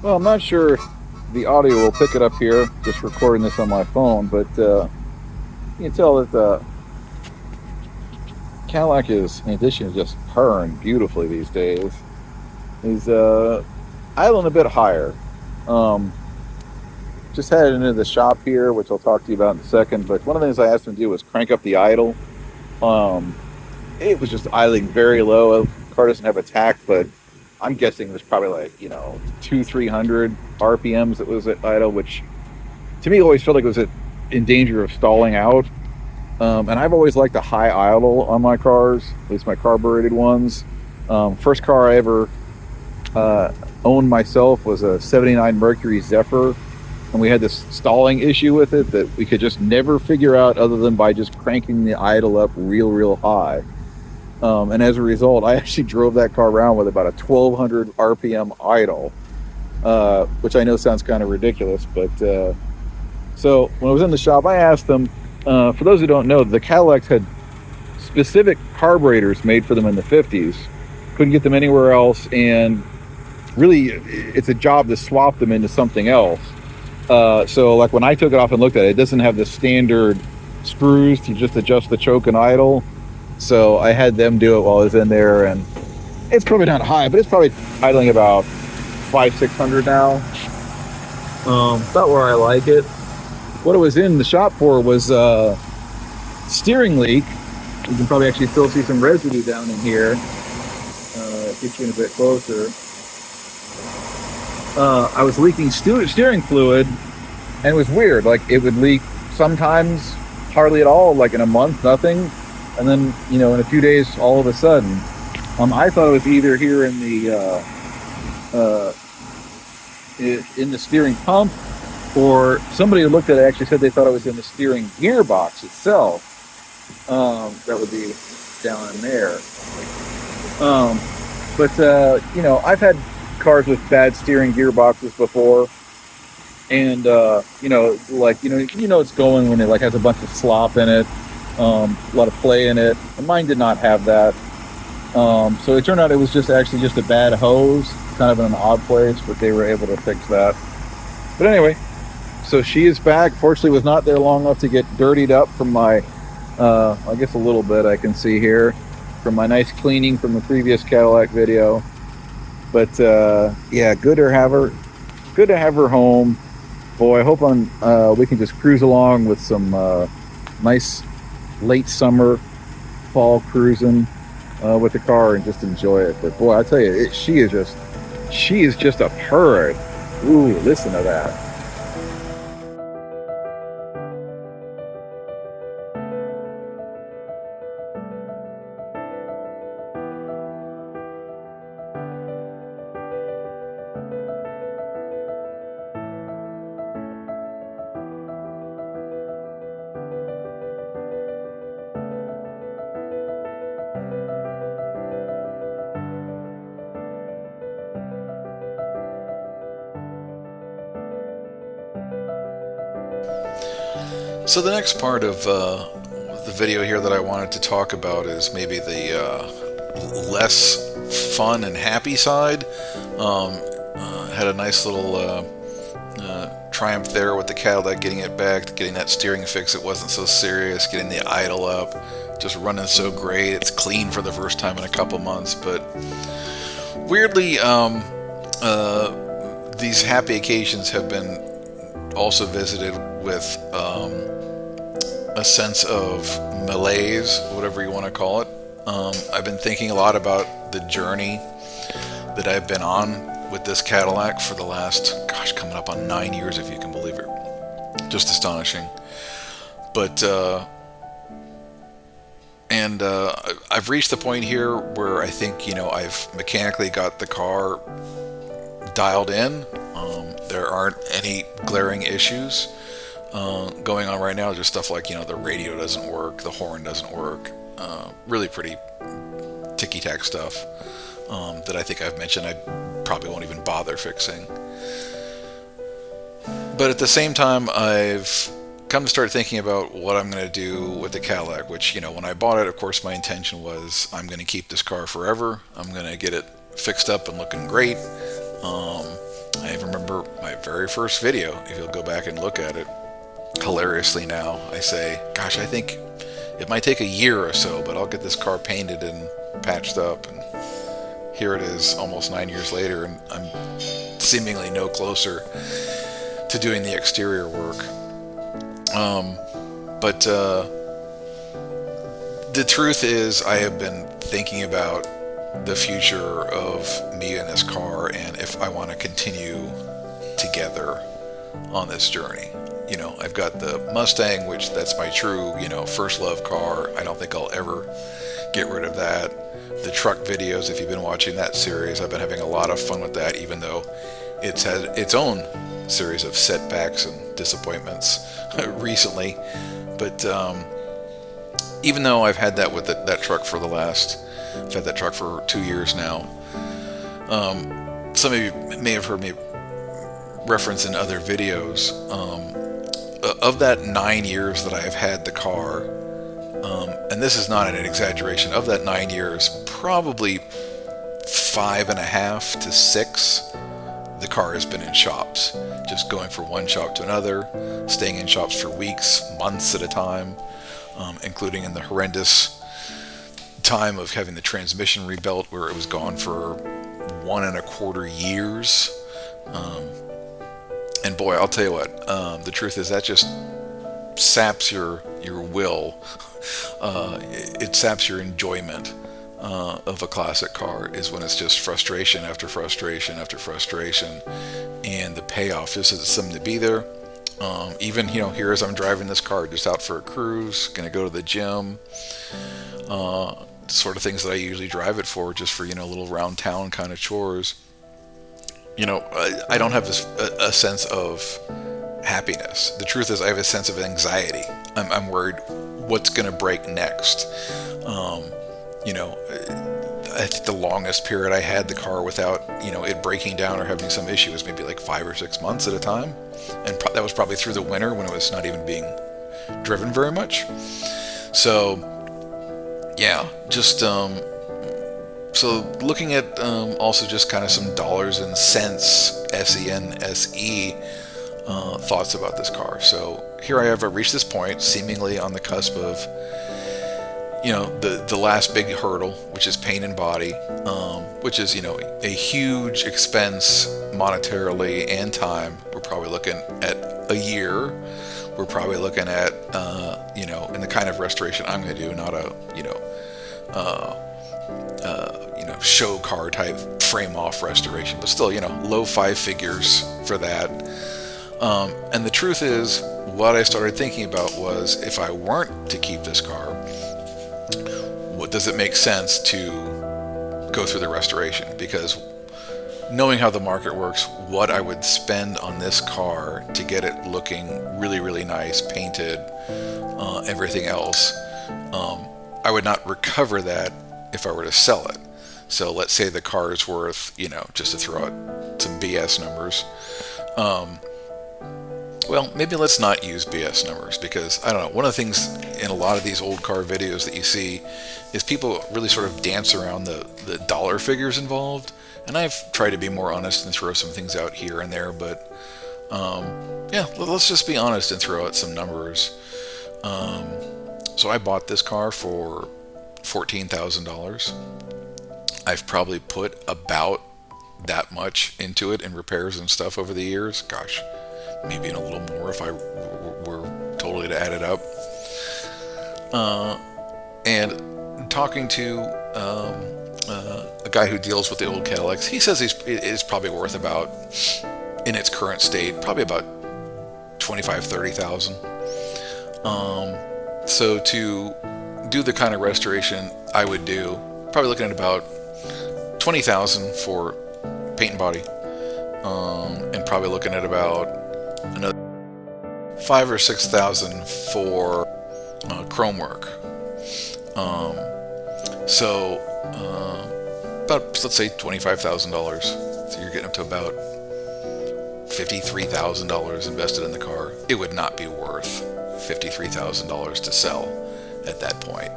Well, I'm not sure if the audio will pick it up here, just recording this on my phone, but you can tell that the Cadillac is, in addition to just purring beautifully these days, is idling a bit higher. Um, just headed into the shop here, which I'll talk to you about in a second, but one of the things I asked him to do was crank up the idle. Um, it was just idling very low. The car doesn't have a tack, but I'm guessing there's probably like, two, 300 RPMs that was at idle, which to me always felt like it was in danger of stalling out. And I've always liked a high idle on my cars, at least my carbureted ones. First car I ever owned myself was a 79 Mercury Zephyr. And we had this stalling issue with it that we could just never figure out other than by just cranking the idle up real, real high. And as a result, I actually drove that car around with about a 1200 RPM idle, which I know sounds kind of ridiculous. But so when I was in the shop, I asked them, for those who don't know, the Cadillacs had specific carburetors made for them in the 50s. Couldn't get them anywhere else. And really, it's a job to swap them into something else. So like when I took it off and looked at it, it doesn't have the standard screws to just adjust the choke and idle. So I had them do it while I was in there, and it's probably not high, but it's probably idling about 500-600 now. About where I like it. What it was in the shop for was steering leak. You can probably actually still see some residue down in here. Get you in a bit closer. I was leaking steering fluid, and it was weird. Like it would leak sometimes, hardly at all. Like in a month, nothing. And then, in a few days, all of a sudden, I thought it was either here in the steering pump, or somebody who looked at it actually said they thought it was in the steering gearbox itself. That would be down in there. But I've had cars with bad steering gearboxes before, and it's going when it like has a bunch of slop in it. A lot of play in it, and mine did not have that. So it turned out it was just a bad hose, kind of in an odd place, but they were able to fix that. But anyway, so she is back. Fortunately, was not there long enough to get dirtied up from my, I guess a little bit I can see here, from my nice cleaning from the previous Cadillac video. But yeah, good to have her home. Boy, I hope we can just cruise along with some nice late summer, fall cruising with the car and just enjoy it. But boy, I tell you, she is just a purr. Ooh, listen to that. So the next part of the video here that I wanted to talk about is maybe the less fun and happy side. Had a nice little triumph there with the Cadillac, getting it back, getting that steering fix. It wasn't so serious, getting the idle up, just running so great. It's clean for the first time in a couple months, but weirdly, these happy occasions have been also visited with a sense of malaise, whatever you want to call it. I've been thinking a lot about the journey that I've been on with this Cadillac for the last, coming up on 9 years, if you can believe it. Just astonishing. But I've reached the point here where I think, I've mechanically got the car dialed in. There aren't any glaring issues going on right now. Just stuff like, the radio doesn't work, the horn doesn't work. Really pretty ticky-tack stuff that I think I've mentioned I probably won't even bother fixing. But at the same time, I've come to start thinking about what I'm going to do with the Cadillac, which, when I bought it, of course, my intention was I'm going to keep this car forever. I'm going to get it fixed up and looking great. I remember my very first video, if you'll go back and look at it, hilariously now, I say, gosh, I think it might take a year or so, but I'll get this car painted and patched up. And here it is almost 9 years later, and I'm seemingly no closer to doing the exterior work. But the truth is, I have been thinking about the future of me and this car, and if I want to continue together on this journey. You know, I've got the Mustang, which that's my true, first love car. I don't think I'll ever get rid of that. The truck videos, if you've been watching that series, I've been having a lot of fun with that, even though it's had its own series of setbacks and disappointments recently. But even though I've had that with that truck for I've had that truck for 2 years now. Some of you may have heard me reference in other videos. Of that 9 years that I've had the car, and this is not an exaggeration, of that 9 years, probably 5.5 to 6, the car has been in shops, just going from one shop to another, staying in shops for weeks, months at a time, including in the horrendous time of having the transmission rebuilt, where it was gone for 1.25 years. And boy, I'll tell you what, the truth is that just saps your will. It saps your enjoyment of a classic car, is when it's just frustration after frustration after frustration, and the payoff just isn't something to be there. Even, here as I'm driving this car, just out for a cruise, gonna go to the gym, sort of things that I usually drive it for, just for, little round town kind of chores. I don't have a sense of happiness. The truth is, I have a sense of anxiety. I'm worried what's going to break next. I think the longest period I had the car without, it breaking down or having some issue was maybe like 5 or 6 months at a time. And that was probably through the winter when it was not even being driven very much. So, yeah, just... So looking at also just kind of some dollars and cents, SENSE, thoughts about this car. So here I have reached this point, seemingly on the cusp of, the last big hurdle, which is paint and body, which is, a huge expense monetarily and time. We're probably looking at a year. We're probably looking at, in the kind of restoration I'm going to do, not a, show car type frame off restoration, but still, low 5 figures for that. And the truth is, what I started thinking about was, if I weren't to keep this car, what does it make sense to go through the restoration? Because knowing how the market works, what I would spend on this car to get it looking really, really nice, painted, everything else, I would not recover that if I were to sell it. So let's say the car is worth, just to throw out some BS numbers. Well, maybe let's not use BS numbers, because, I don't know, one of the things in a lot of these old car videos that you see is people really sort of dance around the dollar figures involved. And I've tried to be more honest and throw some things out here and there, but yeah, let's just be honest and throw out some numbers. So I bought this car for $14,000. I've probably put about that much into it in repairs and stuff over the years. Gosh, maybe a little more if I were totally to add it up. And talking to a guy who deals with the old Cadillacs, he says it's probably worth about, in its current state, probably about $25,000-$30,000. So to do the kind of restoration I would do, probably looking at about $20,000 for paint and body, and probably looking at about another $5,000 or $6,000 for chrome work. So about, let's say, $25,000. So you're getting up to about $53,000 invested in the car. It would not be worth $53,000 to sell at that point.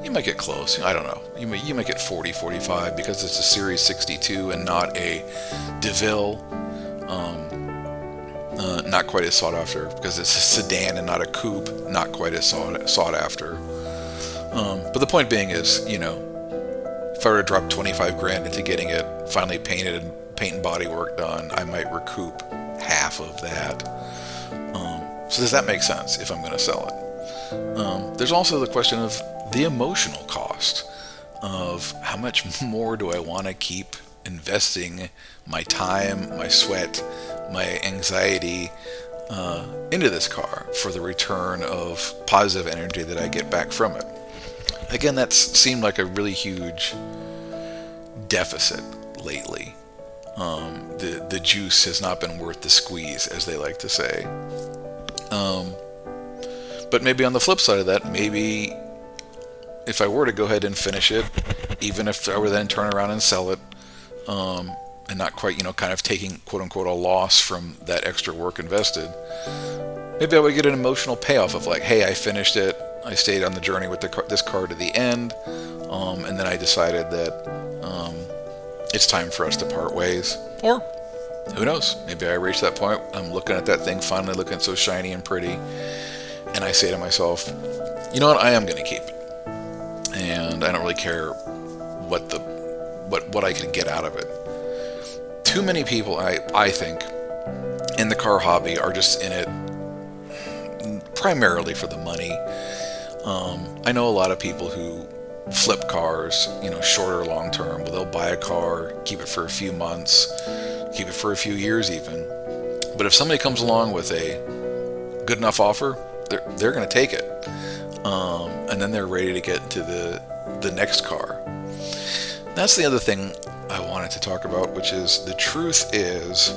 You might get close. I don't know. You might get 40, 45 because it's a Series 62 and not a DeVille. Not quite as sought after because it's a sedan and not a coupe. Not quite as sought after. But the point being is, if I were to drop 25 grand into getting it finally painted and paint and body work done, I might recoup half of that. So does that make sense if I'm going to sell it? There's also the question of the emotional cost of how much more do I want to keep investing my time, my sweat, my anxiety into this car for the return of positive energy that I get back from it. Again, that's seemed like a really huge deficit lately. The juice has not been worth the squeeze, as they like to say. But maybe on the flip side of that, maybe if I were to go ahead and finish it, even if I were then turn around and sell it, and not quite, kind of taking quote-unquote a loss from that extra work invested, maybe I would get an emotional payoff of like, hey, I finished it, I stayed on the journey with this car to the end, and then I decided that it's time for us to part ways. Or, who knows, maybe I reach that point, I'm looking at that thing, finally looking so shiny and pretty, and I say to myself, you know what, I am going to keep it. And I don't really care what I can get out of it. Too many people, I think, in the car hobby are just in it primarily for the money. I know a lot of people who flip cars, short or long term. They'll buy a car, keep it for a few months, keep it for a few years even. But if somebody comes along with a good enough offer, they're going to take it. And then they're ready to get to the next car. That's the other thing I wanted to talk about, which is the truth is,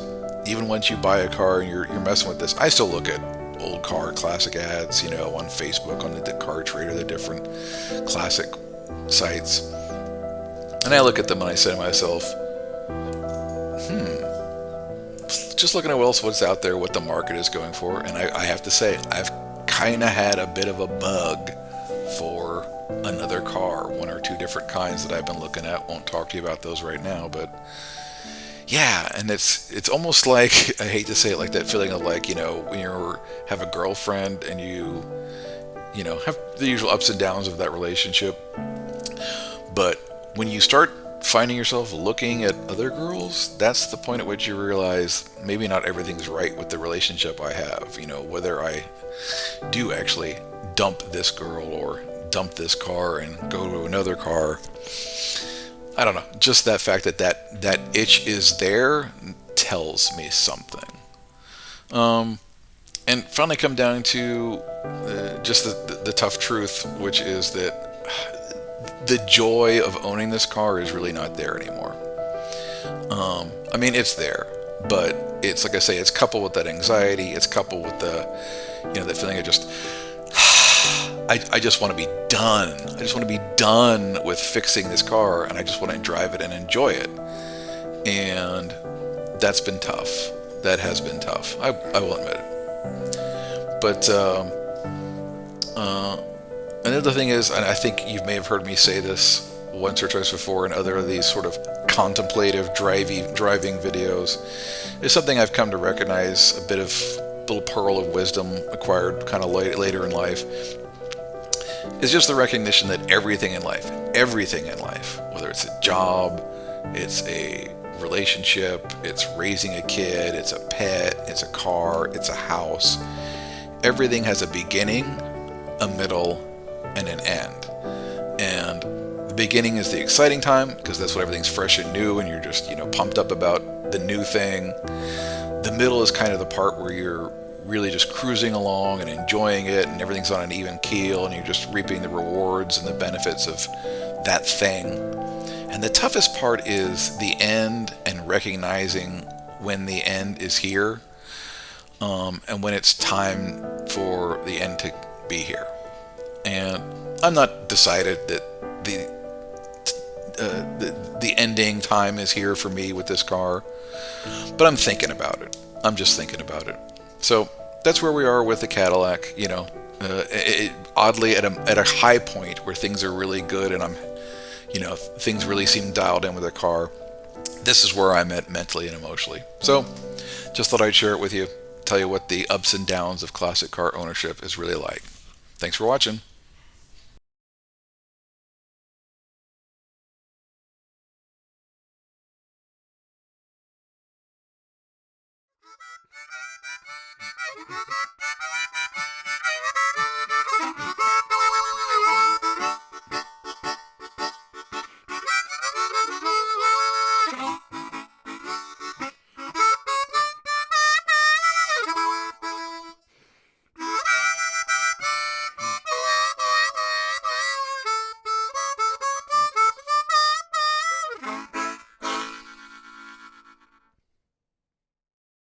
even once you buy a car and you're messing with this, I still look at old car classic ads, on Facebook, on the Car Trader, the different classic sites. And I look at them and I say to myself, just looking at what's out there, what the market is going for, and I have to say, I've kind of had a bit of a bug for another car, one or two different kinds that I've been looking at. Won't talk to you about those right now, but yeah, and it's almost like, I hate to say it, like that feeling of like, when you have a girlfriend and you have the usual ups and downs of that relationship, but when you start finding yourself looking at other girls, that's the point at which you realize maybe not everything's right with the relationship I have, whether I do actually dump this girl or dump this car and go to another car. I don't know, just that fact that itch is there tells me something. And finally come down to just the tough truth, which is that the joy of owning this car is really not there anymore. I mean, it's there, but it's, like I say, it's coupled with that anxiety, it's coupled with that feeling of just, I just want to be done. I just want to be done with fixing this car, and I just want to drive it and enjoy it. And that's been tough. That has been tough. I will admit it. But another thing is, and I think you may have heard me say this once or twice before in other of these sort of contemplative driving videos, is something I've come to recognize, a little pearl of wisdom acquired kind of later in life, is just the recognition that everything in life, whether it's a job, it's a relationship, it's raising a kid, it's a pet, it's a car, it's a house, everything has a beginning, a middle, and an end. And the beginning is the exciting time, because that's when everything's fresh and new and you're just, pumped up about the new thing. The middle is kind of the part where you're really just cruising along and enjoying it, and everything's on an even keel, and you're just reaping the rewards and the benefits of that thing. And the toughest part is the end, and recognizing when the end is here, and when it's time for the end to be here. And I'm not decided that the ending time is here for me with this car, but I'm thinking about it. I'm just thinking about it. So that's where we are with the Cadillac. Oddly at a high point where things are really good and things really seem dialed in with a car. This is where I'm at mentally and emotionally. So, just thought I'd share it with you, tell you what the ups and downs of classic car ownership is really like. Thanks for watching.